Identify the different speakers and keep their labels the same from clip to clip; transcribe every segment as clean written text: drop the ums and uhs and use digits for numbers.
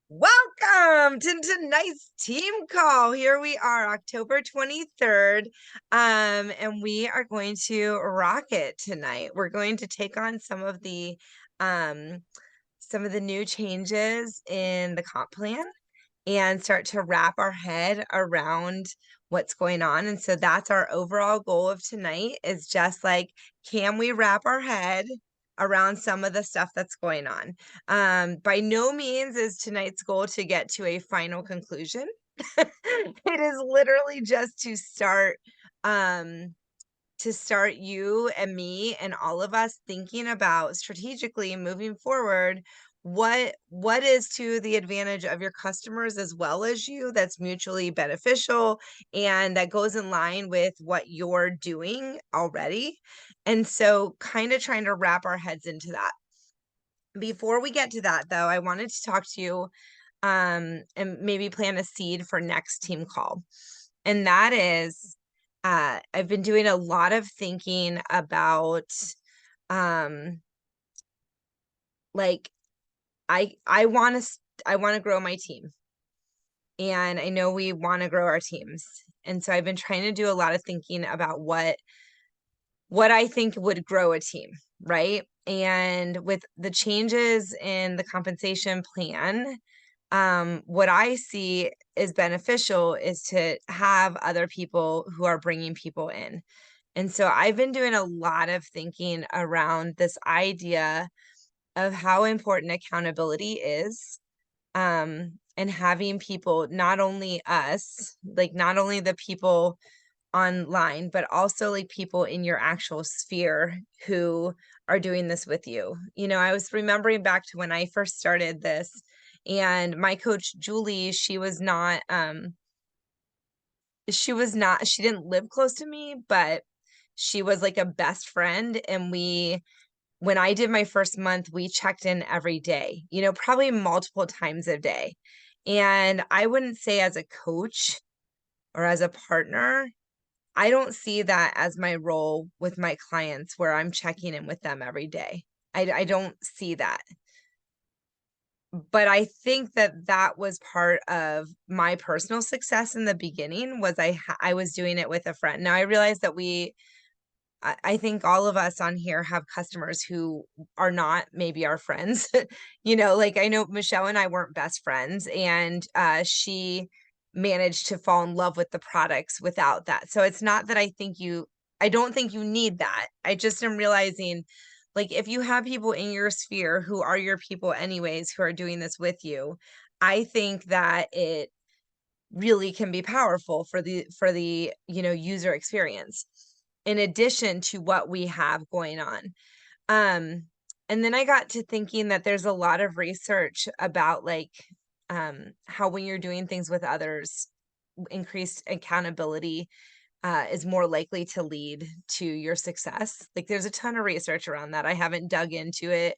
Speaker 1: Welcome to tonight's team call. Here we are, October 23rd, and we are going to rock it tonight. We're going to take on um, some of the new changes in the comp plan and start to wrap our head around what's going on. And so that's our overall goal of tonight, is just like, can we wrap our head around some of the stuff that's going on? By no means is tonight's goal to get to a final conclusion. It is literally just to start you and me and all of us thinking about strategically moving forward what is to the advantage of your customers as well as you, that's mutually beneficial and that goes in line with what you're doing already. And so kind of trying to wrap our heads into that. Before we get to that, though, I wanted to talk to you and maybe plant a seed for next team call. And that is, I've been doing a lot of thinking about, like, I want to grow my team, and I know we want to grow our teams. And so I've been trying to do a lot of thinking about what I think would grow a team, right? And with the changes in the compensation plan, what I see is beneficial is to have other people who are bringing people in. And so I've been doing a lot of thinking around this idea of how important accountability is, and having people, not only us, like not only the people online, but also like people in your actual sphere who are doing this with you. You know, I was remembering back to when I first started this, and my coach Julie, she didn't live close to me, but she was like a best friend. And when I did my first month, we checked in every day, you know, probably multiple times a day. And I wouldn't say as a coach or as a partner, I don't see that as my role with my clients where I'm checking in with them every day. I don't see that. But I think that that was part of my personal success in the beginning, was I was doing it with a friend. Now I realize that I think all of us on here have customers who are not maybe our friends. You know, like I know Michelle and I weren't best friends, and she managed to fall in love with the products without that. So it's not that I don't think you need that. I just am realizing, like, if you have people in your sphere who are your people anyways, who are doing this with you, I think that it really can be powerful for the user experience, in addition to what we have going on. Um, and then I got to thinking that there's a lot of research about, like, how when you're doing things with others, increased accountability is more likely to lead to your success. Like, there's a ton of research around that. I haven't dug into it.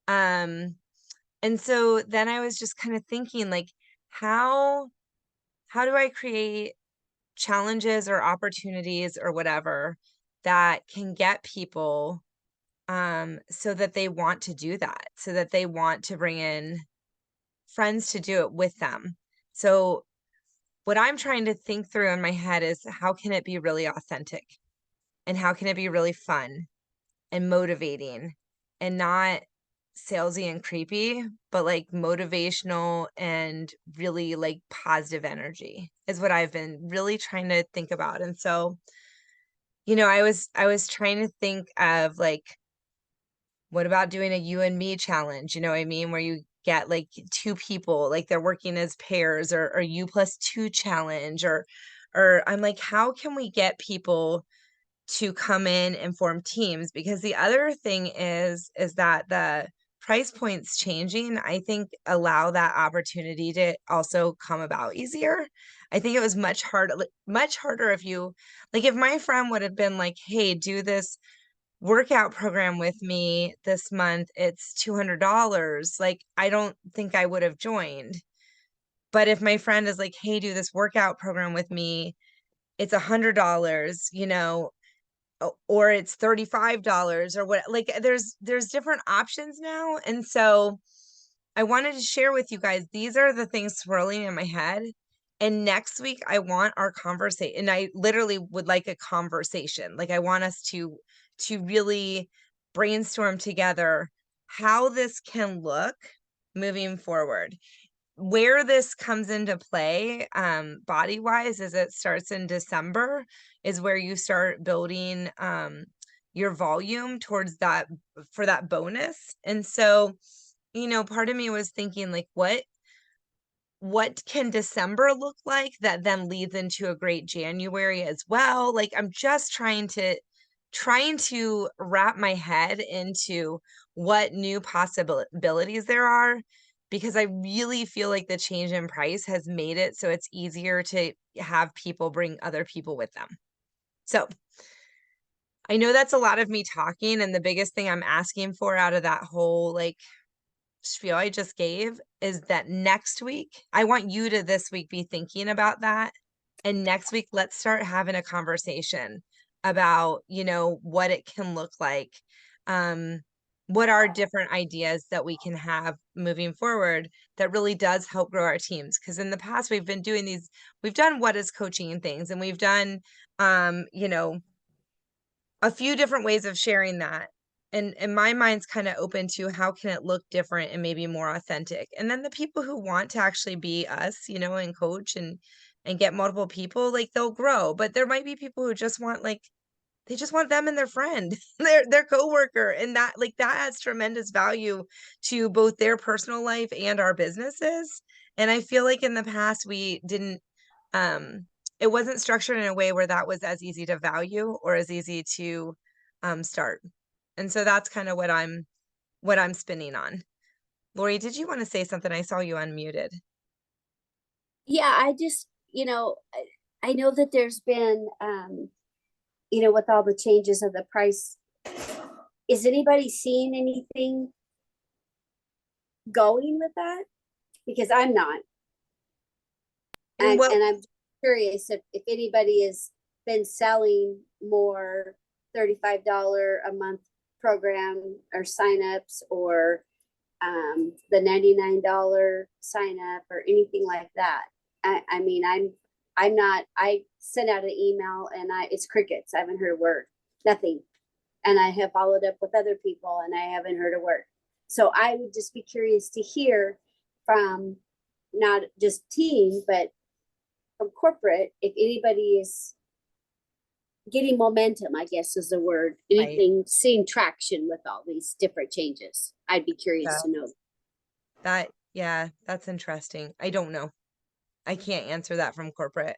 Speaker 1: Um, and so then I was just kind of thinking, like, how how do I create challenges or opportunities or whatever that can get people, so that they want to do that, so that they want to bring in friends to do it with them. So what I'm trying to think through in my head is, how can it be really authentic, and how can it be really fun and motivating, and not salesy and creepy, but like motivational and really like positive energy, is what I've been really trying to think about. And so, I was trying to think of, like, what about doing a you and me challenge, you know what I mean? Where you get like two people, like they're working as pairs, or you plus two challenge, or I'm like, how can we get people to come in and form teams? Because the other thing is that the price points changing, I think, allow that opportunity to also come about easier. I think it was much harder if you, like, if my friend would have been like, hey, do this workout program with me this month, it's $200, like, I don't think I would have joined. But if my friend is like, hey, do this workout program with me, it's $100, or it's $35 or what, like, there's different options now. And so I wanted to share with you guys, these are the things swirling in my head. And next week, I want our conversation, and I literally would like a conversation. Like I want us to really brainstorm together how this can look moving forward. Where this comes into play, body wise, is it starts in December, is where you start building your volume towards that for that bonus. And so, part of me was thinking like, what can December look like that then leads into a great January as well? Like I'm just trying to wrap my head into what new possibilities there are, because I really feel like the change in price has made it so it's easier to have people bring other people with them. So I know that's a lot of me talking, and the biggest thing I'm asking for out of that whole like spiel I just gave is that next week, I want you to this week be thinking about that. And next week, let's start having a conversation about, what it can look like. Um, what are different ideas that we can have moving forward that really does help grow our teams? Because in the past, we've done what is coaching and things, and we've done, um, you know, a few different ways of sharing that. And my mind's kind of open to how can it look different and maybe more authentic. And then the people who want to actually be us, and coach and get multiple people, like they'll grow. But there might be people who just want like they just want them and their friend, their coworker, and that like that adds tremendous value to both their personal life and our businesses. And I feel like in the past we didn't um it wasn't structured in a way where that was as easy to value or as easy to start. And so that's kind of what I'm spinning on. Lori, did you want to say something? I saw you unmuted.
Speaker 2: Yeah, I just, I know that there's been, with all the changes of the price, is anybody seeing anything going with that? Because I'm not.
Speaker 1: And what
Speaker 2: And I'm curious if anybody has been selling more $35 a month program or signups, or the $99 sign up or anything like that. I mean, I'm not, I sent out an email and it's crickets. I haven't heard a word, nothing. And I have followed up with other people and I haven't heard a word. So I would just be curious to hear from not just team, but from corporate, if anybody is getting momentum, I guess is the word,
Speaker 1: right.
Speaker 2: anything, seeing traction with all these different changes. I'd be curious
Speaker 1: Yeah.
Speaker 2: to know.
Speaker 1: Yeah, that's interesting. I don't know. I can't answer that from corporate.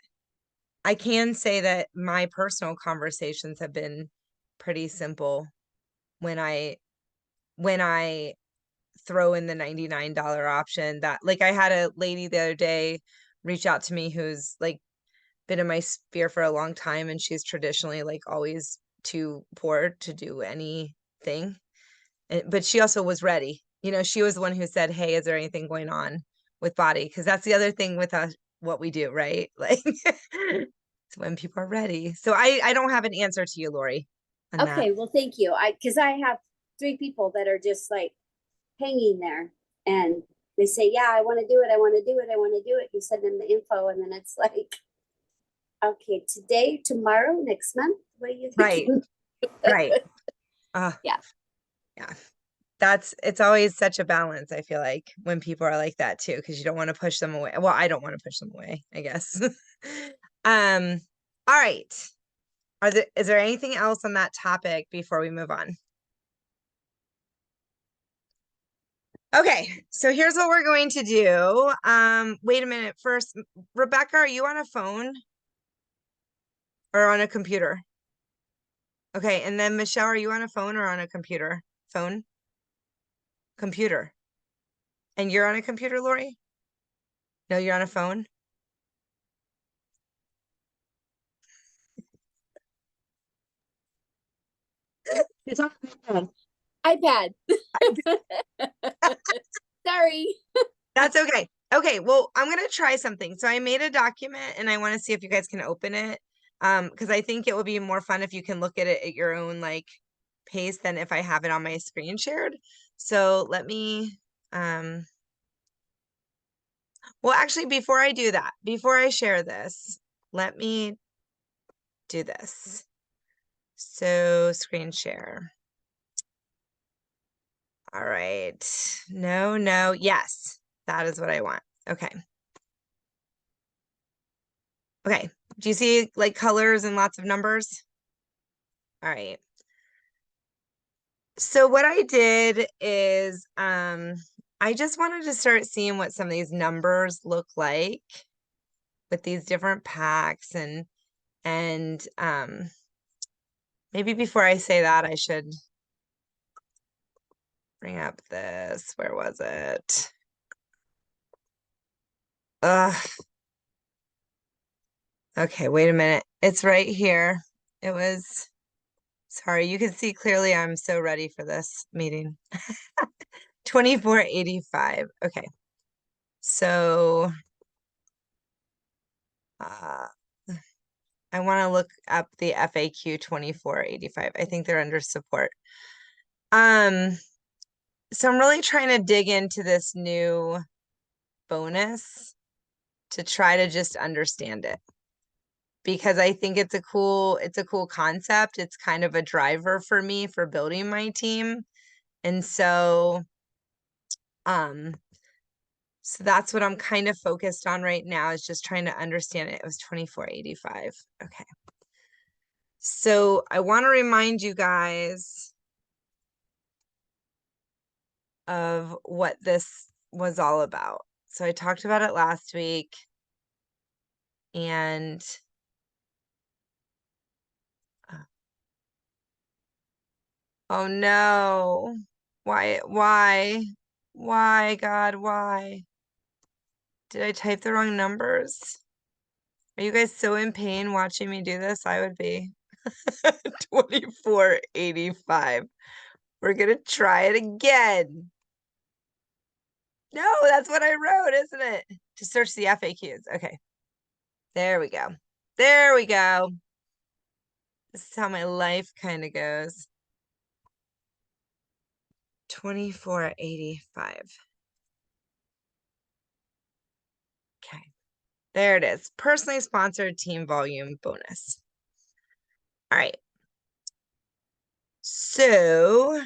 Speaker 1: I can say that my personal conversations have been pretty simple when I throw in the $99 option. That like I had a lady the other day reach out to me who's like been in my sphere for a long time, and she's traditionally like always too poor to do anything. But she also was ready. She was the one who said, "Hey, is there anything going on with body?" Because that's the other thing with us, what we do, right? Like it's when people are ready. So I don't have an answer to you, Lori, on that.
Speaker 2: Okay, well, thank you. Because I have 3 people that are just like hanging there, and they say, "Yeah, I want to do it. I want to do it. I want to do it." You send them the info, and then it's like, "Okay, today, tomorrow, next month. What are you
Speaker 1: Right,
Speaker 2: thinking?"
Speaker 1: right. Uh,
Speaker 2: Yeah.
Speaker 1: yeah. It's always such a balance, I feel like, when people are like that too, because you don't want to push them away. Well, I don't want to push them away, I guess. All right. Is there anything else on that topic before we move on? Okay, so here's what we're going to do. Wait a minute. First, Rebecca, are you on a phone or on a computer? Okay, and then Michelle, are you on a phone or on a computer? Phone? Computer. And you're on a computer, Lori? No, you're on a phone? It's on a
Speaker 2: iPad. Sorry.
Speaker 1: That's okay. Okay, well, I'm gonna try something. So I made a document and I want to see if you guys can open it. Because I think it would be more fun if you can look at it at your own like pace than if I have it on my screen shared. So let me Well, actually, before I do that, before I share this, let me do this. So screen share. All right. No, no. Yes, that is what I want. Okay. Okay. Do you see like colors and lots of numbers? All right. So what I did is I just wanted to start seeing what some of these numbers look like with these different packs and maybe before I say that I should bring up this. Where was it? Ugh. Okay, wait a minute. It's right here. It was, sorry, you can see clearly I'm so ready for this meeting. 2485. Okay. So uh I want to look up the FAQ 2485. I think they're under support. So I'm really trying to dig into this new bonus to try to just understand it because I think it's a cool concept. It's kind of a driver for me for building my team. And so so that's what I'm kind of focused on right now is just trying to understand it. It was 2485. Okay. So I want to remind you guys of what this was all about. So I talked about it last week and oh no. Why, God, why? Did I type the wrong numbers? Are you guys so in pain watching me do this? I would be. 2485. We're gonna try it again. No, that's what I wrote, isn't it? To search the FAQs. Okay. There we go. There we go. This is how my life kind of goes. 2485. Okay. There it is. Personally sponsored team volume bonus. All right. So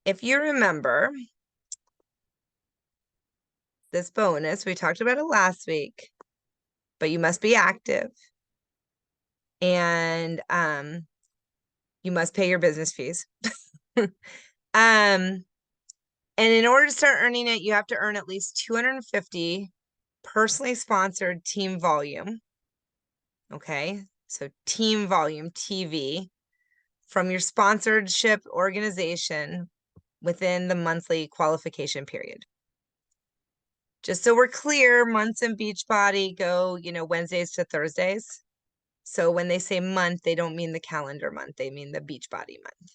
Speaker 1: if you remember this bonus, we talked about it last week, but you must be active and you must pay your business fees. And in order to start earning it, you have to earn at least 250 personally sponsored team volume. Okay, so team volume, TV, from your sponsorship organization within the monthly qualification period. Just so we're clear, months in Beachbody go, Wednesdays to Thursdays. So when they say month, they don't mean the calendar month, they mean the Beachbody month.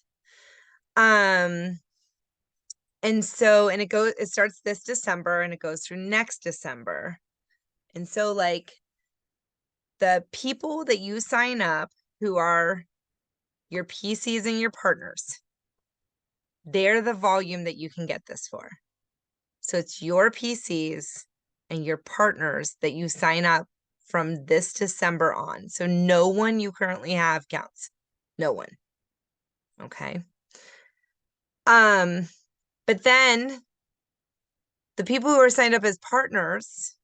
Speaker 1: And it starts this December and it goes through next December. And so like the people that you sign up who are your PCs and your partners, they're the volume that you can get this for. So it's your PCs and your partners that you sign up from this December on. So no one you currently have counts. No one. Okay. But then the people who are signed up as partners,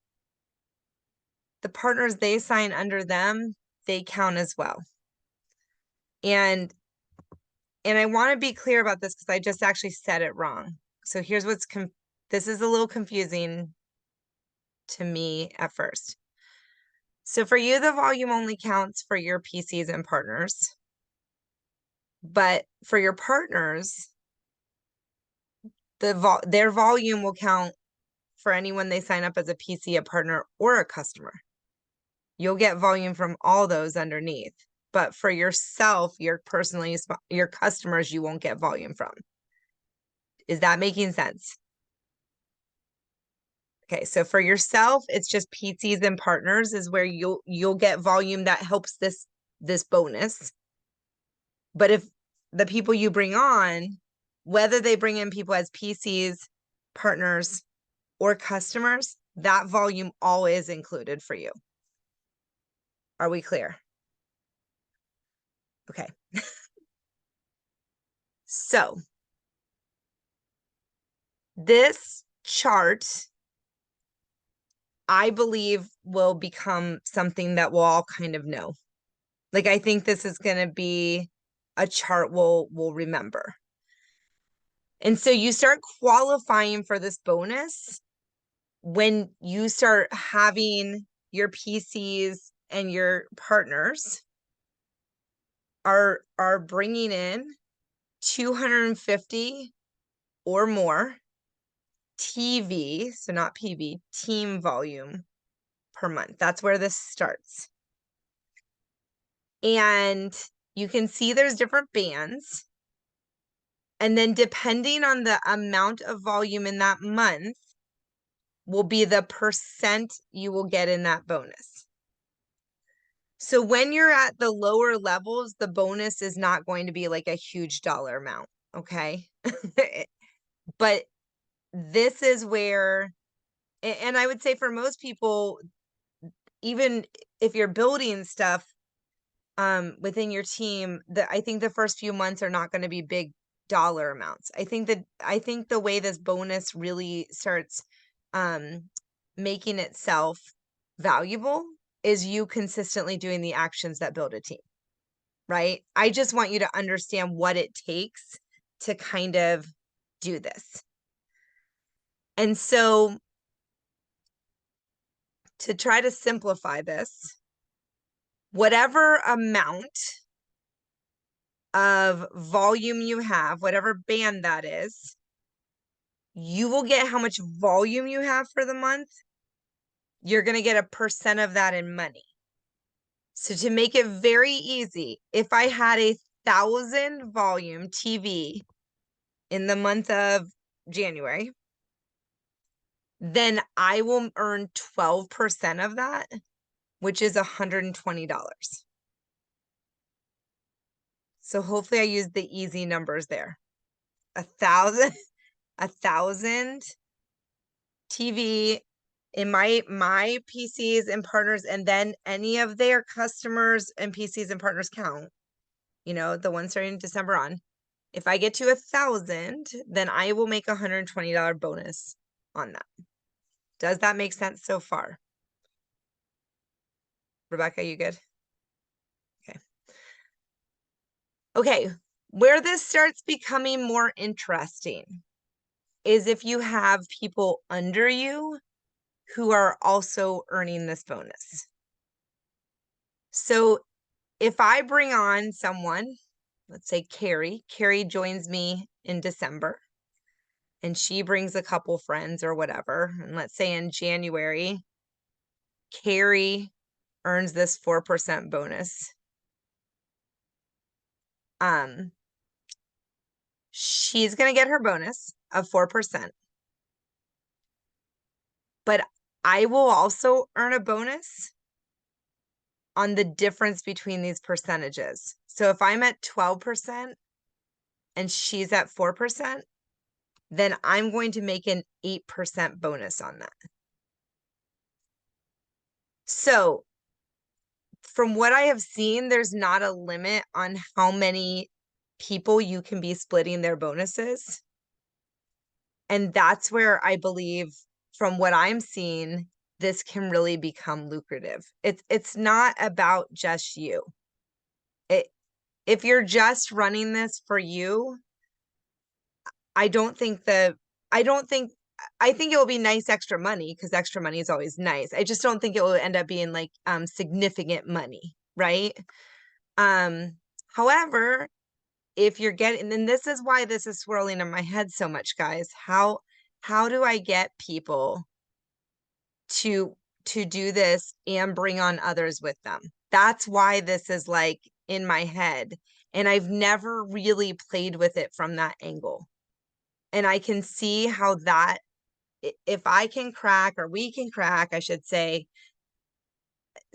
Speaker 1: the partners they sign under them, they count as well. And I want to be clear about this because I just actually said it wrong. So here's this is a little confusing to me at first. So for you, the volume only counts for your PCs and partners. But for your partners, their volume will count for anyone they sign up as a PC, a partner, or a customer. You'll get volume from all those underneath. But for yourself, your customers, you won't get volume from. Is that making sense? Okay, so for yourself, it's just PCs and partners is where you'll get volume that helps this bonus. But if the people you bring on, whether they bring in people as PCs partners, or customers, that volume all is included for you. Are we clear? Okay. So this chart, I believe, will become something that we'll all kind of know. Like, I think this is going to be a chart we'll remember. And so you start qualifying for this bonus when you start having your PCs and your partners are bringing in 250 or more TV, so not PV, team volume per month. That's where this starts. And you can see there's different bands. And then depending on the amount of volume in that month will be the percent you will get in that bonus. So when you're at the lower levels, the bonus is not going to be like a huge dollar amount, okay? But this is where, and I would say for most people, even if you're building stuff within your team, I think the first few months are not going to be big dollar amounts. I think the way this bonus really starts making itself valuable is you consistently doing the actions that build a team, right? I just want you to understand what it takes to kind of do this. And so to try to simplify this, whatever amount of volume you have, whatever band that is, you will get how much volume you have for the month. You're going to get a percent of that in money. So to make it very easy, if I had 1,000 volume TV in the month of January, then I will earn 12% of that, which is $120. So hopefully I used the easy numbers there. 1,000 TV in my PCs and partners, and then any of their customers and PCs and partners count, the one starting December on. If I get to 1,000, then I will make $120 bonus on that. Does that make sense so far? Rebecca, you good? Okay. Okay, where this starts becoming more interesting is if you have people under you who are also earning this bonus. So if I bring on someone, let's say Carrie joins me in December, and she brings a couple friends or whatever, and let's say in January, Carrie earns this 4% bonus. She's going to get her bonus of 4%. But I will also earn a bonus on the difference between these percentages. So if I'm at 12% and she's at 4%, then I'm going to make an 8% bonus on that. So from what I have seen, there's not a limit on how many people you can be splitting their bonuses. And that's where I believe, from what I'm seeing, this can really become lucrative. It's not about just you. If you're just running this for you, I think it will be nice extra money, because extra money is always nice. I just don't think it will end up being like significant money, right? However, if you're getting, and this is why this is swirling in my head so much, guys. How do I get people to do this and bring on others with them? That's why this is like in my head, and I've never really played with it from that angle. And I can see how that, if I can crack, or we can crack, I should say,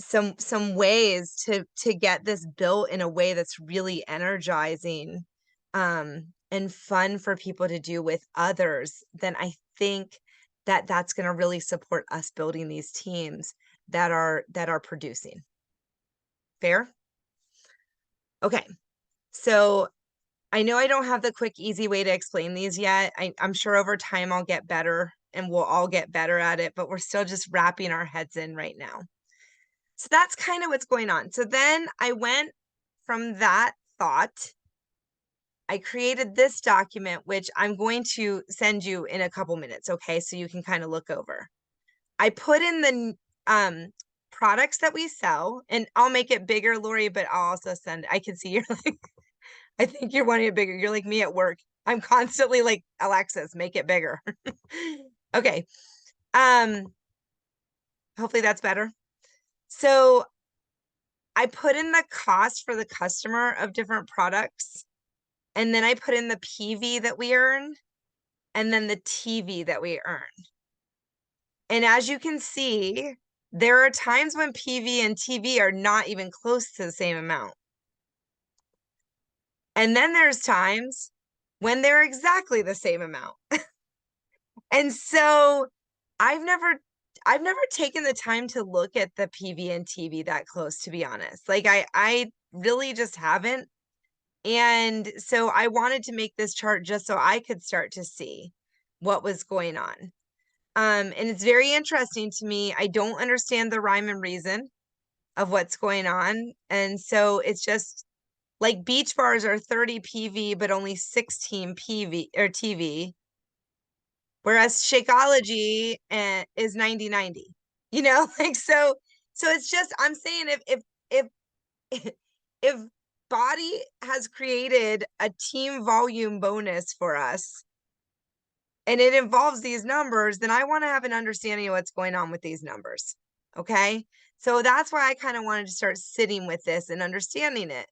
Speaker 1: some ways to get this built in a way that's really energizing, and and fun for people to do with others, then I think that that's going to really support us building these teams that are producing. Fair? Okay. So I know I don't have the quick, easy way to explain these yet. I'm sure over time I'll get better and we'll all get better at it, but we're still just wrapping our heads in right now. So that's kind of what's going on. So then I went from that thought, I created this document, which I'm going to send you in a couple minutes, okay? So you can kind of look over. I put in the products that we sell, and I'll make it bigger, Lori, but I'll also send, I can see you're like, I think you're wanting it bigger. You're like me at work. I'm constantly like, Alexis, make it bigger. Okay. Hopefully that's better. So I put in the cost for the customer of different products, and then I put in the PV that we earn, and then the TV that we earn. And as you can see, there are times when PV and TV are not even close to the same amount. And then there's times when they're exactly the same amount. And so I've never taken the time to look at the PV and TV that close, to be honest. Like I really just haven't. And so I wanted to make this chart just so I could start to see what was going on. And it's very interesting to me. I don't understand the rhyme and reason of what's going on. And so it's just like beach bars are 30 PV, but only 16 PV or TV. Whereas Shakeology is 90/90, you know, like, so it's just, I'm saying if if Body has created a team volume bonus for us and it involves these numbers, then I want to have an understanding of what's going on with these numbers. Okay. So that's why I kind of wanted to start sitting with this and understanding it.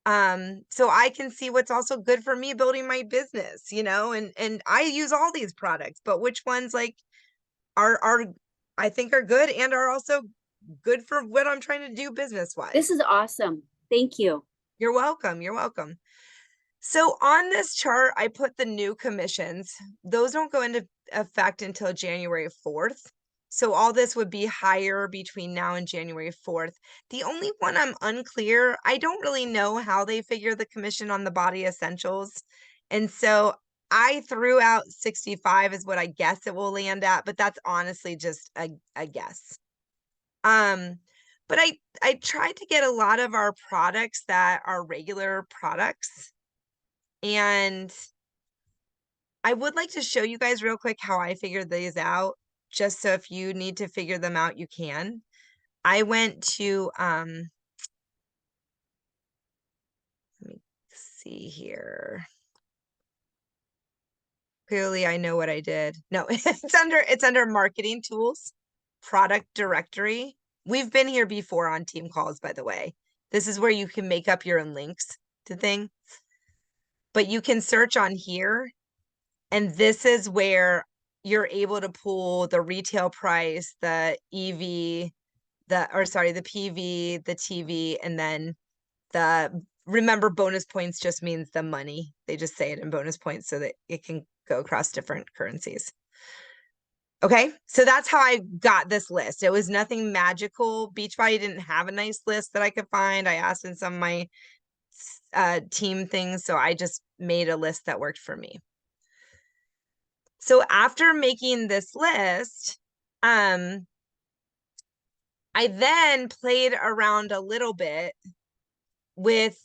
Speaker 1: So I can see what's also good for me building my business, you know, and I use all these products, but which ones like are I think are good and are also good for what I'm trying to do business wise.
Speaker 2: This is awesome. Thank you.
Speaker 1: You're welcome. You're welcome. So on this chart, I put the new commissions. Those don't go into effect until January 4th. So all this would be higher between now and January 4th. The only one I'm unclear, I don't really know how they figure the commission on the Body Essentials. And so I threw out 65 is what I guess it will land at, but that's honestly just a guess. But I tried to get a lot of our products that are regular products. And I would like to show you guys real quick how I figured these out, just so if you need to figure them out, you can. I went to, let me see here. Clearly I know what I did. No, it's under marketing tools, product directory. We've been here before on team calls, by the way. This is where you can make up your own links to things. But you can search on here, and this is where you're able to pull the retail price, the EV, the PV, the TV, and then remember bonus points just means the money. They just say it in bonus points so that it can go across different currencies. Okay, so that's how I got this list. It was nothing magical. Beachbody didn't have a nice list that I could find. I asked in some of my team things, so I just made a list that worked for me. So after making this list, I then played around a little bit with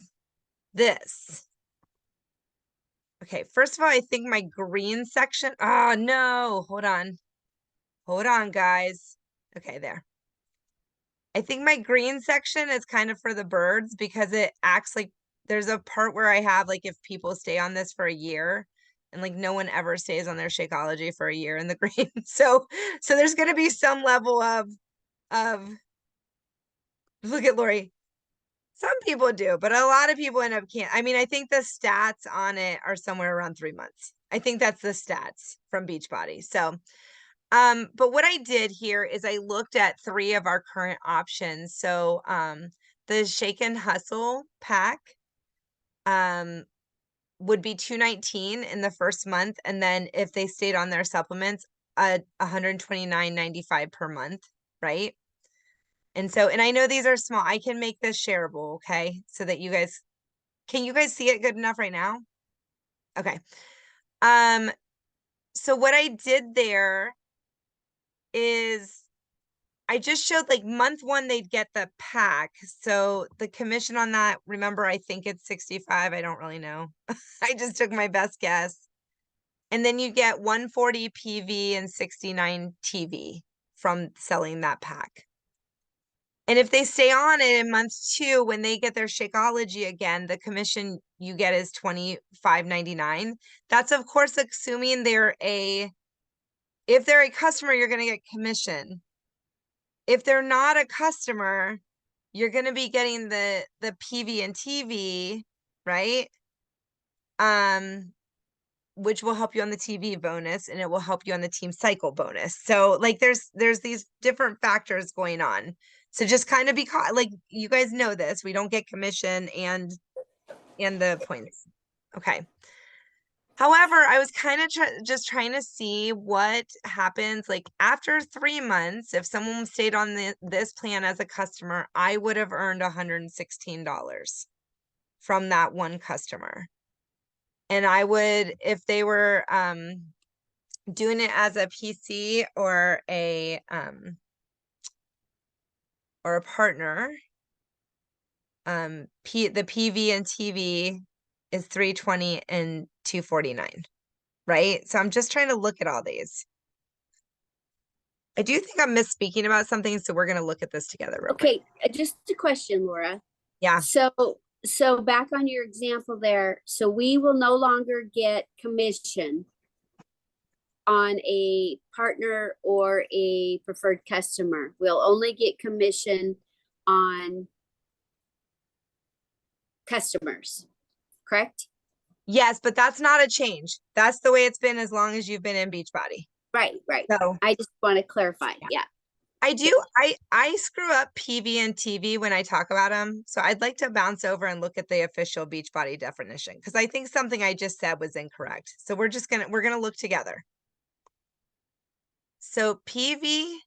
Speaker 1: this. Okay, first of all, I think my green section, oh no, hold on, guys. Okay, there. I think my green section is kind of for the birds because it acts like there's a part where I have like if people stay on this for a year, and like no one ever stays on their Shakeology for a year in the green. So there's going to be some level of look at Lori. Some people do, but a lot of people end up can't. I mean, I think the stats on it are somewhere around 3 months. I think that's the stats from Beachbody. So, but what I did here is I looked at 3 of our current options. So, the Shake and Hustle pack, would be $219 in the first month, and then if they stayed on their supplements, $129.95 per month, right? And so, and I know these are small. I can make this shareable, okay? So that you guys, can you guys see it good enough right now? Okay. So what I did there is I just showed like month one, they'd get the pack. So the commission on that, remember, I think it's 65. I don't really know. I just took my best guess. And then you get 140 PV and 69 TV from selling that pack. And if they stay on it in month two, when they get their Shakeology again, the commission you get is $25.99. That's of course assuming if they're a customer, you're gonna get commission. If they're not a customer, you're gonna be getting the PV and TV, right? Which will help you on the TV bonus, and it will help you on the team cycle bonus. So like there's these different factors going on. So just kind of be like, you guys know this, we don't get commission and the points. Okay. However, I was kind of just trying to see what happens like after 3 months. If someone stayed on this plan as a customer, I would have earned $116 from that one customer. And I would, if they were doing it as a PC or a partner, the PV and TV is $320 and $249, right? So I'm just trying to look at all these. I do think I'm misspeaking about something, so we're gonna look at this together real quick.
Speaker 2: Okay, just a question, Laura.
Speaker 1: Yeah.
Speaker 2: So back on your example there, so we will no longer get commission on a partner or a preferred customer. We'll only get commission on customers, correct?
Speaker 1: Yes, but that's not a change. That's the way it's been as long as you've been in Beachbody.
Speaker 2: Right.
Speaker 1: So
Speaker 2: I just want to clarify. Yeah.
Speaker 1: I do. I screw up PV and TV when I talk about them. So I'd like to bounce over and look at the official Beachbody definition, because I think something I just said was incorrect. So we're gonna look together. So PV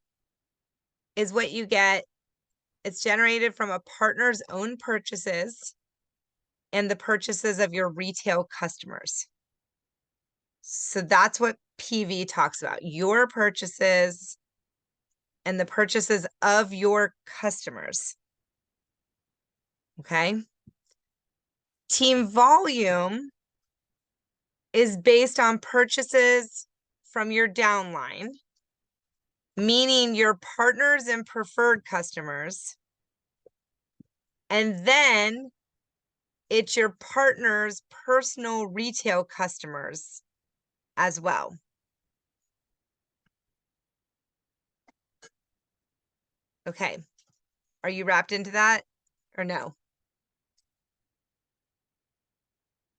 Speaker 1: is what you get. It's generated from a partner's own purchases and the purchases of your retail customers. So that's what PV talks about, your purchases and the purchases of your customers. Okay. Team volume is based on purchases from your downline, meaning your partners and preferred customers. And then it's your partner's personal retail customers as well. Okay. Are you wrapped into that or no?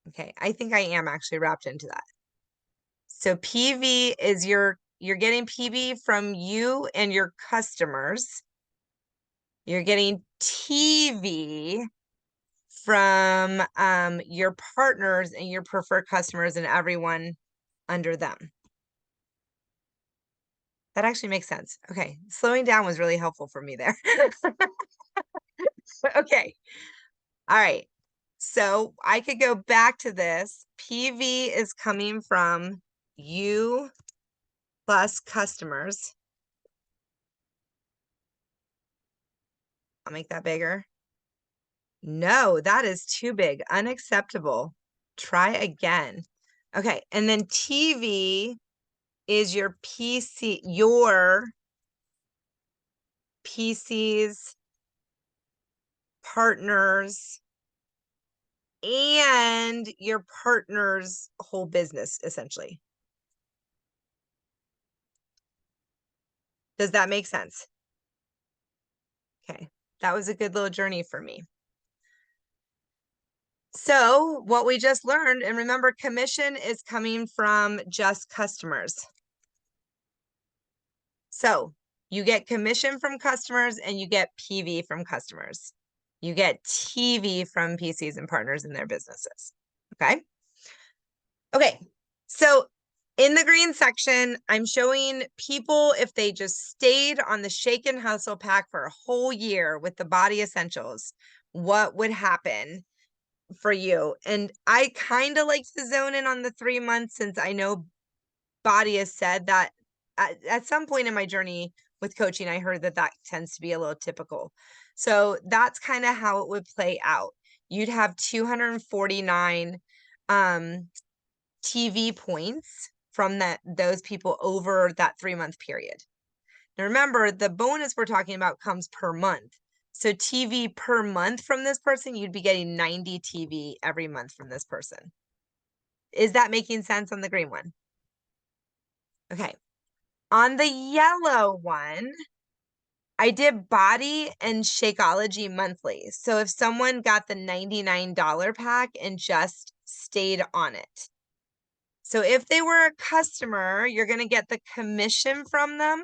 Speaker 1: Okay, I think I am actually wrapped into that. So PV is you're getting PV from you and your customers. You're getting TV from your partners and your preferred customers and everyone under them. That actually makes sense. Okay, slowing down was really helpful for me there. Okay, all right. So I could go back to this. PV is coming from you plus customers. I'll make that bigger. No, that is too big. Unacceptable. Try again. Okay, and then TV is your PCs, partners, and your partner's whole business, essentially. Does that make sense? Okay, that was a good little journey for me. So what we just learned, and remember, commission is coming from just customers. So you get commission from customers and you get PV from customers. You get TV from PCs and partners in their businesses. Okay. Okay, so in the green section, I'm showing people if they just stayed on the Shake and Hustle pack for a whole year with the Body Essentials, what would happen for you? And I kind of like to zone in on the 3 months, since I know Body has said that at some point in my journey with coaching, I heard that that tends to be a little typical. So that's kind of how it would play out. You'd have 249 TV points from those people over that 3-month period. Now remember, the bonus we're talking about comes per month. So TV per month from this person, you'd be getting 90 TV every month from this person. Is that making sense on the green one? Okay. On the yellow one, I did Body and Shakeology monthly. So if someone got the $99 pack and just stayed on it. So if they were a customer, you're going to get the commission from them.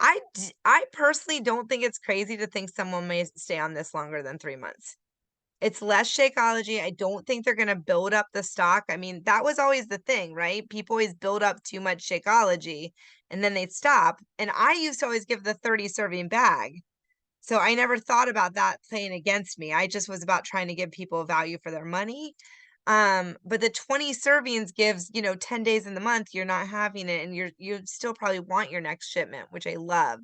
Speaker 1: I personally don't think it's crazy to think someone may stay on this longer than 3 months. It's less Shakeology. I don't think they're going to build up the stock. I mean, that was always the thing, right? People always build up too much Shakeology and then they'd stop. And I used to always give the 30 serving bag. So I never thought about that playing against me. I just was about trying to give people value for their money. But the 20 servings gives, 10 days in the month, you're not having it, and you still probably want your next shipment, which I love.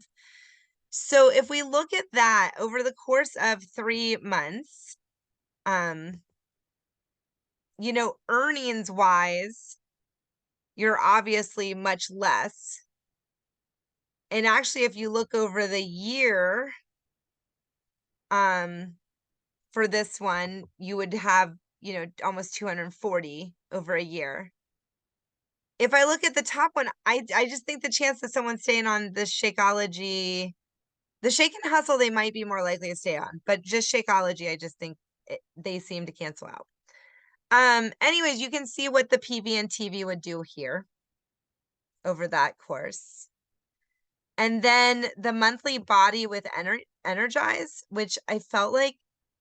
Speaker 1: So if we look at that over the course of 3 months, um, earnings wise, you're obviously much less. And actually, if you look over the year, for this one, you would have, almost 240 over a year. If I look at the top one, I just think the chance that someone's staying on the Shakeology, the Shake and Hustle, they might be more likely to stay on, but just Shakeology, I just think they seem to cancel out. Anyways, you can see what the PV and TV would do here over that course. And then the monthly Body with Energize, which I felt like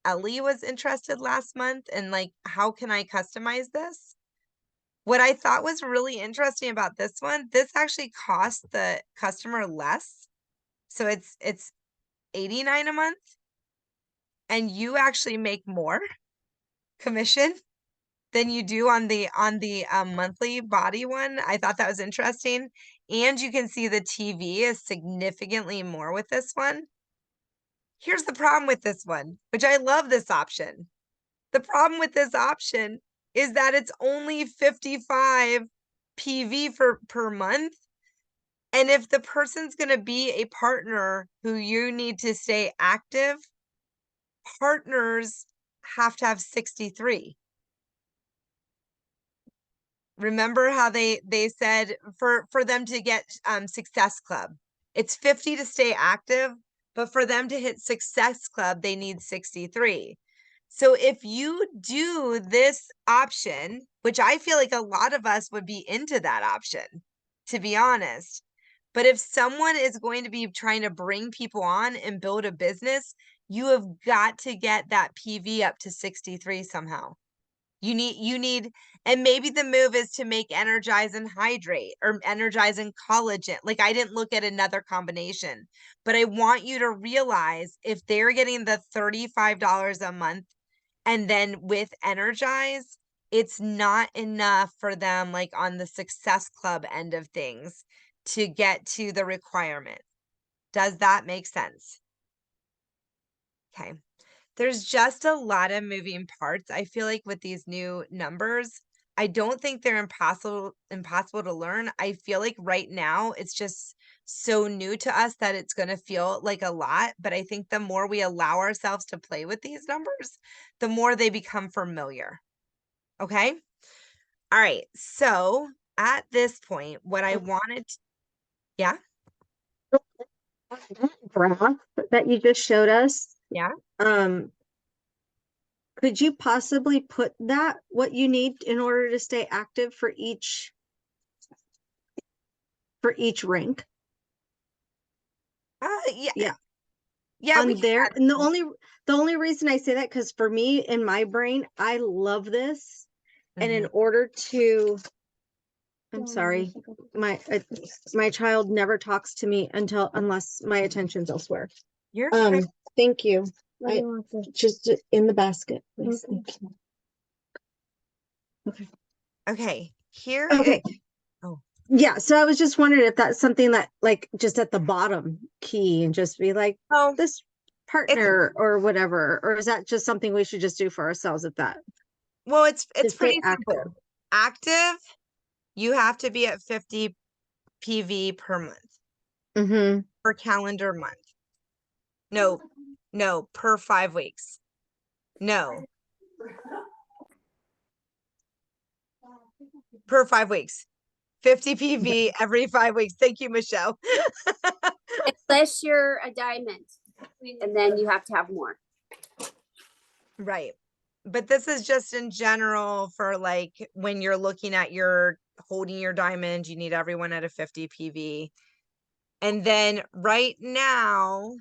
Speaker 1: Ellie was interested last month, and like, how can I customize this? What I thought was really interesting about this one, this actually costs the customer less. So it's 89 a month, and you actually make more commission than you do on the monthly Body one. I thought that was interesting. And you can see the TV is significantly more with this one. Here's the problem with this one, which I love this option. The problem with this option is that it's only 55 PV per month. And if the person's going to be a partner who you need to stay active, partners have to have 63. Remember how they said for them to get Success Club, it's 50 to stay active, but for them to hit Success Club, they need 63. So if you do this option, which I feel like a lot of us would be into that option, to be honest, but if someone is going to be trying to bring people on and build a business, you have got to get that PV up to 63 somehow. You need, and maybe the move is to make Energize and Hydrate, or Energize and Collagen. Like, I didn't look at another combination, but I want you to realize if they're getting the $35 a month and then with Energize, it's not enough for them, like on the Success Club end of things, to get to the requirement. Does that make sense? Okay. There's just a lot of moving parts. I feel like with these new numbers, I don't think they're impossible to learn. I feel like right now it's just so new to us that it's going to feel like a lot, but I think the more we allow ourselves to play with these numbers, the more they become familiar. Okay? All right. So, at this point, what I wanted to, yeah?
Speaker 3: That graph that you just showed us,
Speaker 1: Yeah.
Speaker 3: could you possibly put that what you need in order to stay active for each rank?
Speaker 1: Yeah.
Speaker 3: Yeah.
Speaker 1: Yeah, we
Speaker 3: On
Speaker 1: can
Speaker 3: there,
Speaker 1: add
Speaker 3: and the
Speaker 1: that.
Speaker 3: only reason I say that, because for me in my brain, I love this, And in
Speaker 1: Mhm.
Speaker 3: order to, I'm sorry, my child never talks to me unless my attention's elsewhere.
Speaker 1: You're fine.
Speaker 3: Thank you. Just in the basket, please. Thank you. Okay.
Speaker 1: Okay, here
Speaker 3: Okay.
Speaker 1: oh.
Speaker 3: Yeah, so I was just wondering if that's something that like just at the bottom key and just be like
Speaker 1: Oh,
Speaker 3: this partner or whatever, or is that just something we should just do for ourselves at that?
Speaker 1: well, it's
Speaker 3: To stay
Speaker 1: pretty
Speaker 3: active.
Speaker 1: simple. Active, you have to be at 50 PV per month,
Speaker 3: Mm-hmm.
Speaker 1: per calendar month. No, per 5 weeks. No, per 5 weeks. 50 PV every 5 weeks. Thank you, Michelle.
Speaker 2: Unless you're a diamond, and then you have to have more.
Speaker 1: Right. But this is just in general for like when you're looking at your holding your diamond, you need everyone at a 50 PV. And then right now,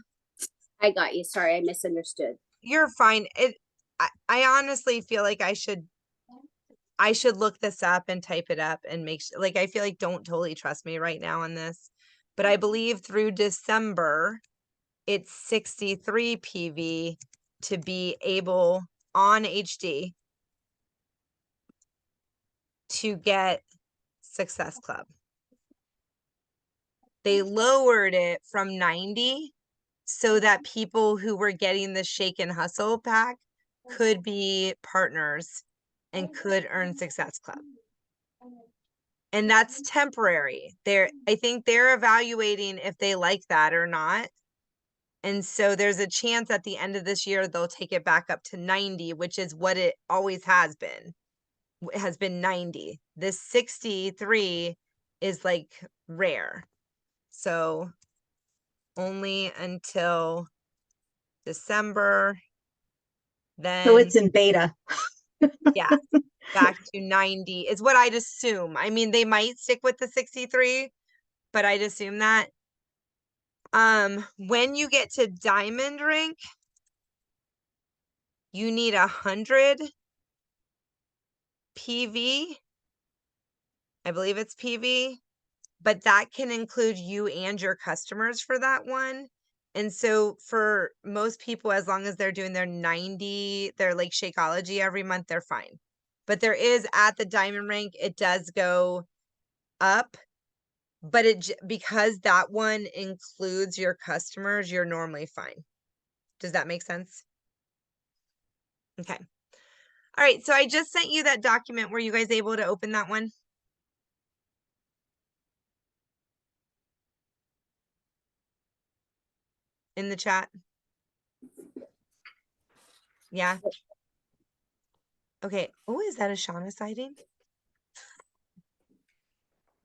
Speaker 2: I got you. Sorry, I misunderstood.
Speaker 1: you're fine. I honestly feel like I should look this up and type it up and make like I feel like don't totally trust me right now on this. But I believe through December it's 63 PV to be able on HD to get Success Club. They lowered it from 90 so that people who were getting the Shake and Hustle pack could be partners and could earn Success Club. And that's temporary. I think they're evaluating if they like that or not. And so there's a chance at the end of this year they'll take it back up to 90, which is what it always has been. It has been 90. This 63 is like rare. So only until December. Then
Speaker 3: So it's in beta.
Speaker 1: yeah, back to 90 is what I'd assume. I mean, they might stick with the 63, but I'd assume that. When you get to diamond rank, you need 100 PV. I believe it's PV, but that can include you and your customers for that one. And so for most people, as long as they're doing their 90, their like Shakeology every month, they're fine. But there is at the diamond rank, it does go up, but because that one includes your customers, you're normally fine. Does that make sense? Okay. All right, so I just sent you that document. Were you guys able to open that one? In the chat? Yeah. Okay. Oh, is that a Shauna sighting?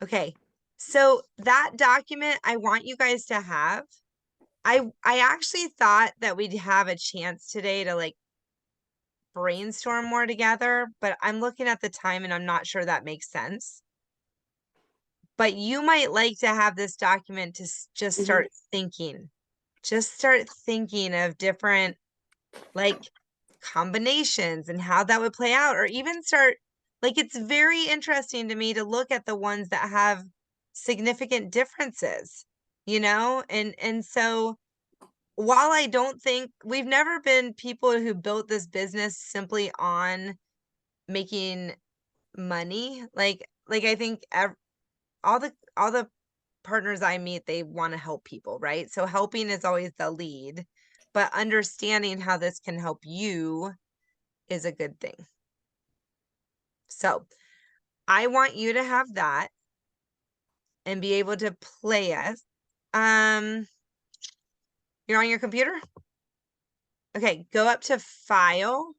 Speaker 1: Okay. So that document I want you guys to have. I actually thought that we'd have a chance today to like brainstorm more together, but I'm looking at the time and I'm not sure that makes sense. But you might like to have this document to just start thinking. Just start thinking of different like combinations and how that would play out, or even start like it's very interesting to me to look at the ones that have significant differences, you know? And so while I don't think we've never been people who built this business simply on making money, like I think all the partners I meet, they want to help people, right? So helping is always the lead, but understanding how this can help you is a good thing. So I want you to have that and be able to play us. You're on your computer? Okay, go up to File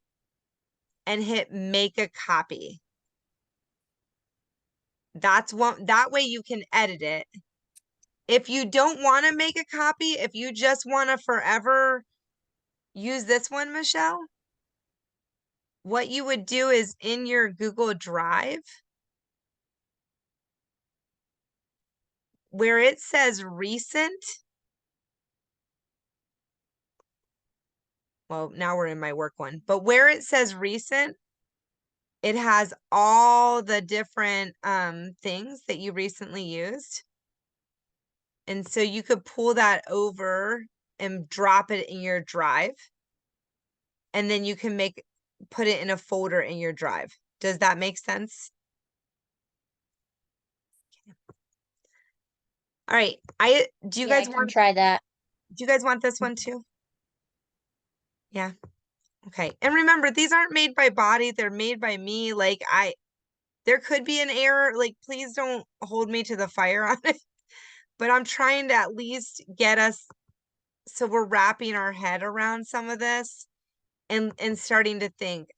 Speaker 1: and hit Make a Copy. That's one, that way you can edit it. If you don't want to make a copy, if you just want to forever use this one, Michelle, what you would do is in your Google Drive, where it says recent, well, now we're in my work one, but where it says recent, it has all the different things that you recently used. And so you could pull that over and drop it in your drive. And then you can put it in a folder in your drive. Does that make sense? All right. Do you
Speaker 4: Yeah, I
Speaker 1: guys
Speaker 4: can
Speaker 1: want
Speaker 4: try that.
Speaker 1: do you guys want this one too? Yeah. Okay. And remember, these aren't made by Body, they're made by me. Like there could be an error. Like, please don't hold me to the fire on it. But I'm trying to at least get us so we're wrapping our head around some of this and starting to think.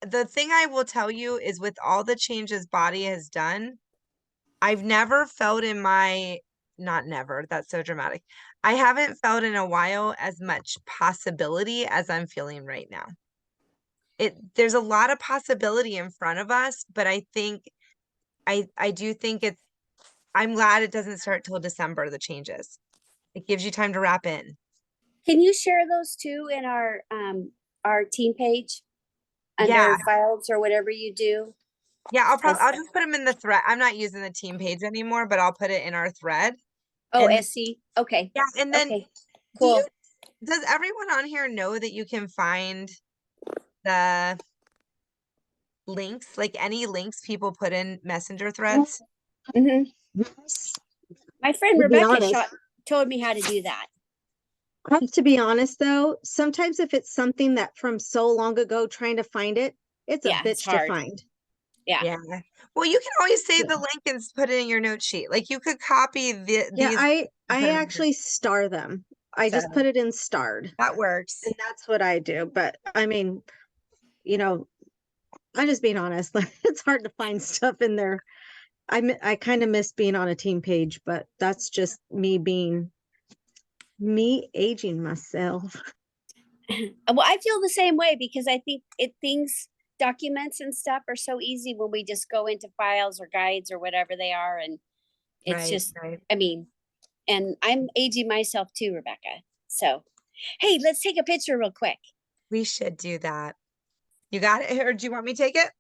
Speaker 1: The thing I will tell you is with all the changes Body has done, I've never felt in my, not never, that's so dramatic. I haven't felt in a while as much possibility as I'm feeling right now. There's a lot of possibility in front of us, but I think I do think I'm glad it doesn't start till December, the changes. It gives you time to wrap in.
Speaker 2: Can you share those too in our team page?
Speaker 1: Yeah.
Speaker 2: Under files or whatever you do?
Speaker 1: Yeah, I'll just put them in the thread. I'm not using the team page anymore, but I'll put it in our thread.
Speaker 2: Oh,
Speaker 1: And
Speaker 2: SC, okay.
Speaker 1: yeah, and then
Speaker 2: Okay,
Speaker 1: do you,
Speaker 2: cool.
Speaker 1: does everyone on here know that you can find the links, like any links people put in messenger threads?
Speaker 2: Mhm. My friend
Speaker 3: To be
Speaker 2: Rebecca
Speaker 3: honest.
Speaker 2: told me how to do that.
Speaker 3: To be honest though, sometimes if it's something that from so long ago, trying to find it, it's a
Speaker 2: Yeah, it's
Speaker 3: bitch to
Speaker 2: hard.
Speaker 3: find.
Speaker 2: Yeah.
Speaker 1: Yeah. Well, you can always save
Speaker 3: Yeah.
Speaker 1: the link and put it in your note sheet. Like you could copy
Speaker 3: Yeah,
Speaker 1: these.
Speaker 3: I
Speaker 1: put 'em in your-
Speaker 3: actually star them. I just
Speaker 1: So-
Speaker 3: put it in starred,
Speaker 1: That works.
Speaker 3: and that's what I do. But I mean, you know, I'm just being honest. Like, it's hard to find stuff in there. I kind of miss being on a team page, but that's just me aging myself.
Speaker 2: Well, I feel the same way because I think documents and stuff are so easy when we just go into files or guides or whatever they are. And it's
Speaker 1: Right,
Speaker 2: just,
Speaker 1: right.
Speaker 2: I mean, and I'm aging myself too, Rebecca. So, hey, let's take a picture real quick.
Speaker 1: We should do that. You got it? Or do you want me to take it?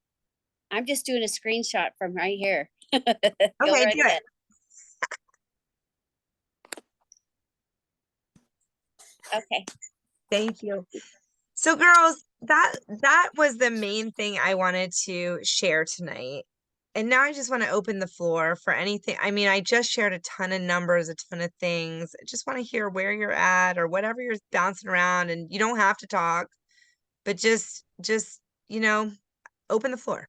Speaker 2: I'm just doing a screenshot from right here. Go
Speaker 1: Okay,
Speaker 2: right
Speaker 1: do it.
Speaker 2: ahead. Okay.
Speaker 1: Thank you. So girls, that was the main thing I wanted to share tonight. And now I just want to open the floor for anything. I mean, I just shared a ton of numbers, a ton of things. I just want to hear where you're at or whatever you're bouncing around, and you don't have to talk, but just open the floor.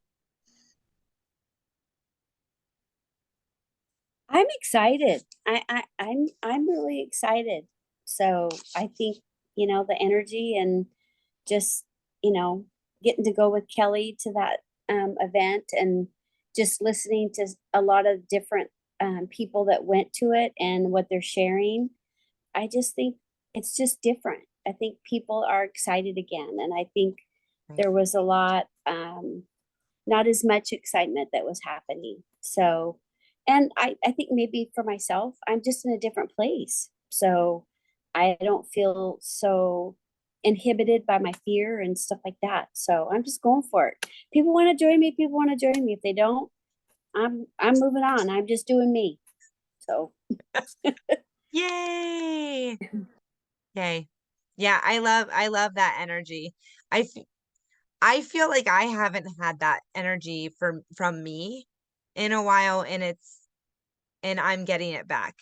Speaker 2: I'm excited. I'm really excited. So I think, the energy and just, getting to go with Kelly to that event and just listening to a lot of different people that went to it and what they're sharing. I just think it's just different. I think people are excited again. And I think
Speaker 1: Right.
Speaker 2: there was a lot, not as much excitement that was happening. So, and I think maybe for myself, I'm just in a different place. So I don't feel so inhibited by my fear and stuff like that. So I'm just going for it. People want to join me. People want to join me. If they don't, I'm moving on. I'm just doing me. So
Speaker 1: Yay. Yay. Yeah, I love that energy. I feel like I haven't had that energy from me in a while, and I'm getting it back.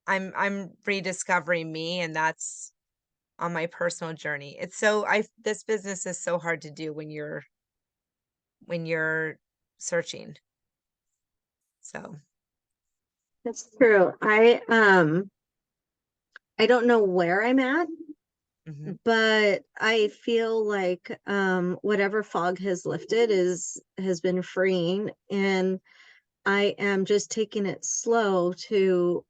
Speaker 1: I'm rediscovering me, and that's on my personal journey. This business is so hard to do when you're searching. So
Speaker 3: That's true. I don't know where I'm at,
Speaker 1: mhm.
Speaker 3: but I feel like whatever fog has lifted has been freeing, and I am just taking it slow to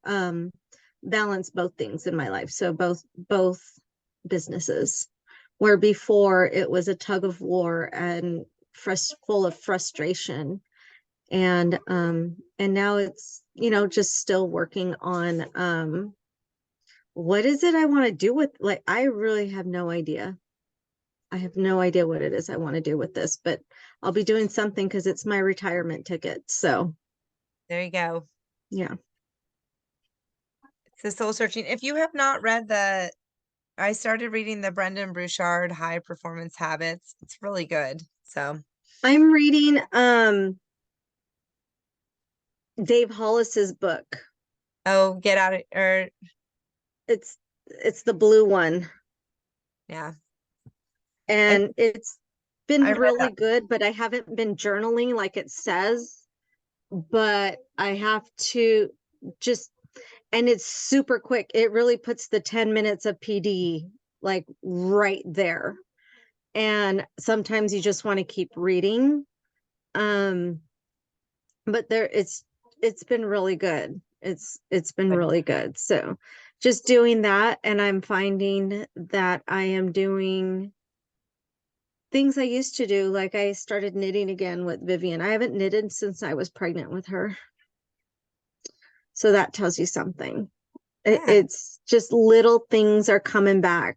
Speaker 3: balance both things in my life. So both businesses, where before it was a tug of war and full of frustration, and now it's just still working on what is it I want to do with, like, I really have no idea. I have no idea what it is I want to do with this, but I'll be doing something because it's my retirement ticket. So
Speaker 1: There you go.
Speaker 3: yeah.
Speaker 1: It's the soul searching. If you have not read I started reading the Brendan Burchard High Performance Habits. It's really good. So
Speaker 3: I'm reading Dave Hollis's book.
Speaker 1: oh, get out of or
Speaker 3: It's the blue one.
Speaker 1: yeah.
Speaker 3: And it's been
Speaker 1: I read
Speaker 3: really
Speaker 1: that.
Speaker 3: good, but I haven't been journaling like it says. But I have to just, and it's super quick. It really puts the 10 minutes of PD like right there. And sometimes you just want to keep reading. But it's been really good. It's been really good. So just doing that, and I'm finding that I am doing things I used to do. Like I started knitting again with Vivian. I haven't knitted since I was pregnant with her. So that tells you something.
Speaker 1: Yeah.
Speaker 3: It's just little things are coming back.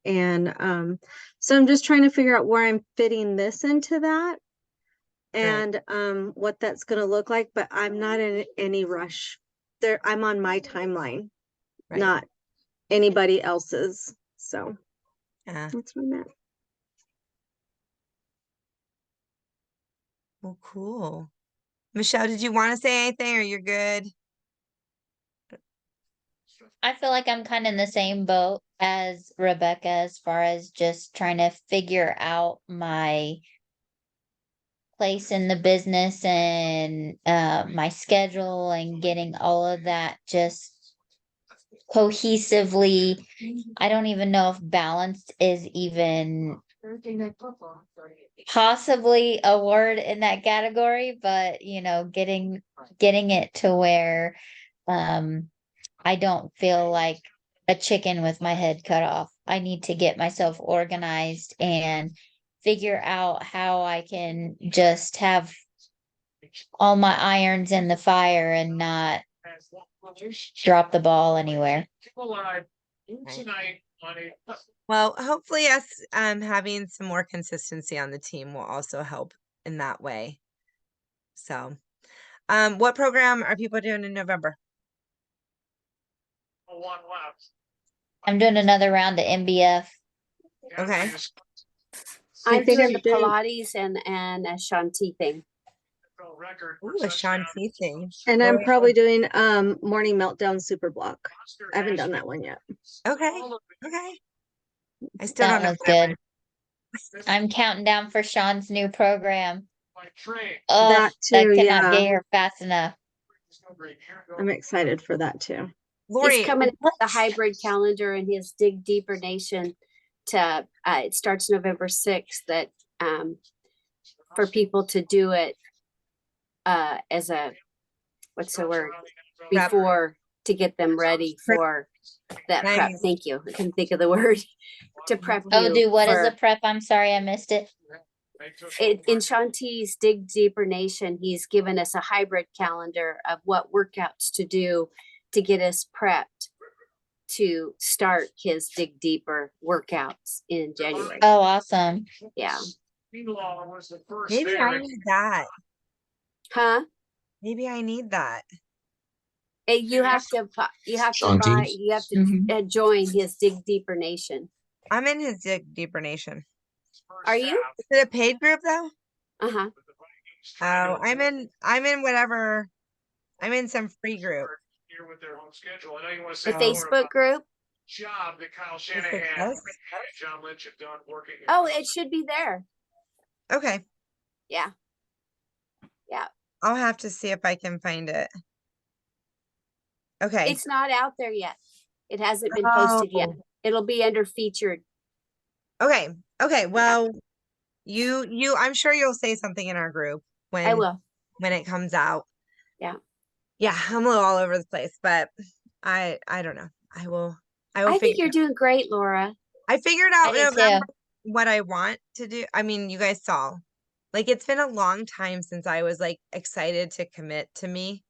Speaker 3: And so I'm just trying to figure out where I'm fitting this into that and what that's going to look like, but I'm not in any rush. I'm on my timeline,
Speaker 1: Right.
Speaker 3: not anybody else's. So
Speaker 1: Yeah.
Speaker 3: that's where I'm at.
Speaker 1: Well, cool. Michelle, did you want to say anything or you're good?
Speaker 4: I feel like I'm kind of in the same boat as Rebecca as far as just trying to figure out my place in the business and my schedule and getting all of that just cohesively. I don't even know if balanced is even possibly a word in that category, but getting it to where I don't feel like a chicken with my head cut off. I need to get myself organized and figure out how I can just have all my irons in the fire and not drop the ball anywhere.
Speaker 1: Well, hopefully us having some more consistency on the team will also help in that way. So what program are people doing in November?
Speaker 4: I'm doing another round of MBF.
Speaker 1: Okay.
Speaker 2: I'm
Speaker 3: think
Speaker 2: doing
Speaker 3: I'm
Speaker 2: the Pilates and a Shanti thing.
Speaker 1: Ooh, a Shanti thing.
Speaker 3: And
Speaker 1: Where
Speaker 3: I'm
Speaker 1: we
Speaker 3: probably doing Morning Meltdown Super Block. I haven't done that one yet.
Speaker 1: Okay. Okay. I still
Speaker 4: That
Speaker 1: don't know
Speaker 4: was
Speaker 1: what that
Speaker 4: good. I'm counting down for Sean's new program.
Speaker 3: That
Speaker 4: That
Speaker 3: too,
Speaker 4: cannot
Speaker 3: yeah.
Speaker 4: get here fast enough.
Speaker 3: I'm excited for that too.
Speaker 1: Lori,
Speaker 2: He's coming with the hybrid calendar and his Dig Deeper Nation to it starts November 6th that for people to do it as a what's the word
Speaker 1: Prep.
Speaker 2: before to get them ready for that prep.
Speaker 1: Nice.
Speaker 2: Thank you. I couldn't think of the word to prep
Speaker 4: Oh,
Speaker 2: you
Speaker 4: dude, what is
Speaker 2: for-
Speaker 4: a prep? I'm sorry, I missed it.
Speaker 2: in Shanti's Dig Deeper Nation, he's given us a hybrid calendar of what workouts to do to get us prepped to start his Dig Deeper workouts in January.
Speaker 4: Oh, awesome.
Speaker 2: Yeah.
Speaker 1: Maybe I need that.
Speaker 2: Huh?
Speaker 1: Maybe I need that.
Speaker 2: You have to
Speaker 5: Shanti's?
Speaker 2: join his Dig Deeper Nation.
Speaker 1: I'm in his Dig Deeper Nation.
Speaker 2: Are you?
Speaker 1: Is it a paid group though?
Speaker 2: Uh-huh.
Speaker 1: Oh, I'm in whatever. I'm in some free group.
Speaker 2: The Facebook group?
Speaker 5: Job that Kyle
Speaker 1: Is
Speaker 5: Shanahan
Speaker 1: it
Speaker 5: and
Speaker 1: this?
Speaker 5: John Lynch have done working.
Speaker 2: Oh, it should be there.
Speaker 1: Okay.
Speaker 2: Yeah.
Speaker 1: I'll have to see if I can find it. Okay.
Speaker 2: It's not out there yet. It hasn't been posted yet.
Speaker 1: Oh.
Speaker 2: It'll be under featured.
Speaker 1: Okay. Okay. Well, I'm sure you'll say something in our group
Speaker 2: I will.
Speaker 1: when it comes out.
Speaker 2: Yeah.
Speaker 1: Yeah, I'm a little all over the place, but I don't know. I will
Speaker 2: I think
Speaker 1: figure
Speaker 2: you're doing great, Laura.
Speaker 1: I figured out
Speaker 4: I do
Speaker 1: November
Speaker 4: too.
Speaker 1: what I want to do. I mean, you guys saw. Like it's been a long time since I was like excited to commit to me.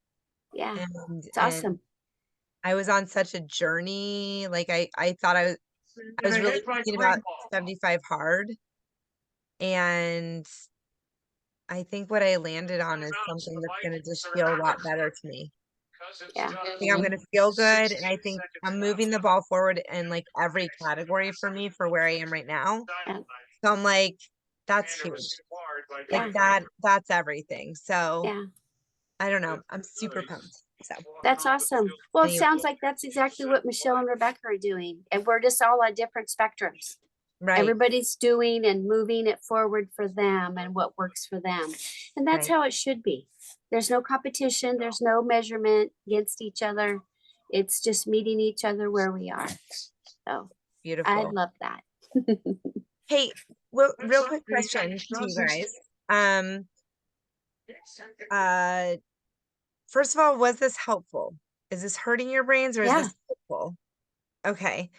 Speaker 2: Yeah.
Speaker 1: And
Speaker 2: It's awesome.
Speaker 1: I was on such a journey. Like I thought I was really thinking about 75 hard. And I think what I landed on is something that's gonna just feel a lot better to me.
Speaker 2: Yeah.
Speaker 1: I think I'm gonna feel good, and I think I'm moving the ball forward in like every category for me for where I am right now.
Speaker 2: Yeah.
Speaker 1: So I'm like, that's huge. Like that's everything. So
Speaker 2: Yeah,
Speaker 1: I don't know. I'm super pumped. So
Speaker 2: that's awesome. Well, it
Speaker 1: Anyway.
Speaker 2: sounds like that's exactly what Michelle and Rebecca are doing. And we're just all on different spectrums.
Speaker 1: right.
Speaker 2: Everybody's doing and moving it forward for them and what works for them. And that's
Speaker 1: Right.
Speaker 2: how it should be. There's no competition, there's no measurement against each other. It's just meeting each other where we are. So I
Speaker 1: Beautiful.
Speaker 2: love that.
Speaker 1: Hey, well, real quick question to you guys. First of all, was this helpful? Is this hurting your brains or is
Speaker 2: Yeah.
Speaker 1: this helpful? Okay.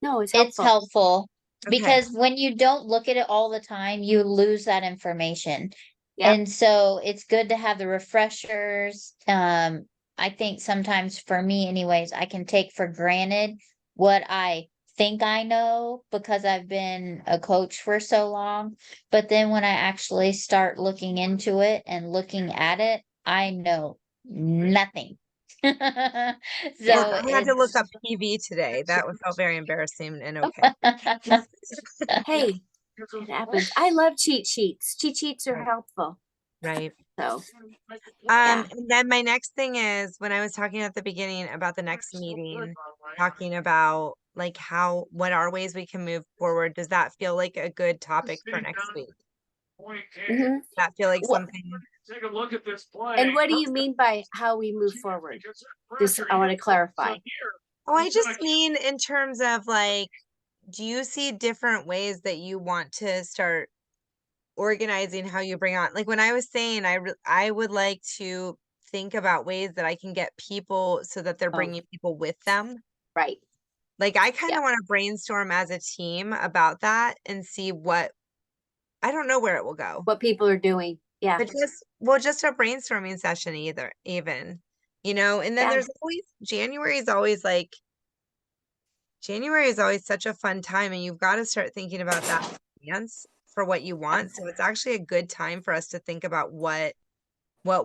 Speaker 2: No, it's
Speaker 4: It's
Speaker 2: helpful.
Speaker 4: helpful
Speaker 1: Okay.
Speaker 4: because when you don't look at it all the time, you lose that information.
Speaker 2: Yep.
Speaker 4: And so it's good to have the refreshers. I think sometimes for me anyways, I can take for granted what I think I know because I've been a coach for so long. But then when I actually start looking into it and looking at it, I know nothing. So
Speaker 1: Yeah, I had to look
Speaker 4: it's
Speaker 1: up PV today. That felt very embarrassing and okay.
Speaker 2: Hey, it happens. I love cheat sheets. Cheat sheets are helpful.
Speaker 1: Right.
Speaker 2: So yeah.
Speaker 1: And then my next thing is when I was talking at the beginning about the next meeting, talking about like what are ways we can move forward. Does that feel like a good topic for next week?
Speaker 2: Mhm.
Speaker 1: Does that feel like
Speaker 2: What-
Speaker 1: something?
Speaker 5: Take a look at this play.
Speaker 2: And what do you mean by how we move forward? This I want to clarify.
Speaker 1: Oh, I just mean in terms of like, do you see different ways that you want to start organizing how you bring on? Like when I was saying, I would like to think about ways that I can get people so that they're
Speaker 2: Oh.
Speaker 1: bringing people with them.
Speaker 2: Right.
Speaker 1: Like I kind
Speaker 2: Yeah.
Speaker 1: of want to brainstorm as a team about that and see I don't know where it will go.
Speaker 2: What people are doing. Yeah.
Speaker 1: But just a brainstorming session even, and then
Speaker 2: Yeah.
Speaker 1: there's always January is always such a fun time and you've got to start thinking about that in advance for what you want. So it's actually a good time for us to think about what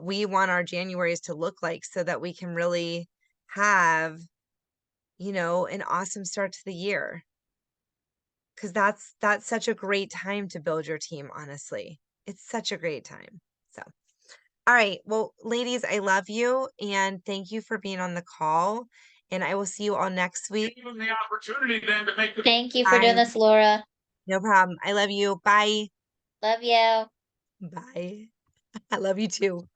Speaker 1: we want our Januaries to look like so that we can really have, an awesome start to the year. Cause that's such a great time to build your team, honestly. It's such a great time. So, all right. Well, ladies, I love you and thank you for being on the call. And I will see you all next week.
Speaker 5: Give them the opportunity then to make the.
Speaker 4: Thank you for doing
Speaker 1: Bye.
Speaker 4: this, Laura.
Speaker 1: No problem. I love you. Bye.
Speaker 4: Love you.
Speaker 1: Bye. I love you too.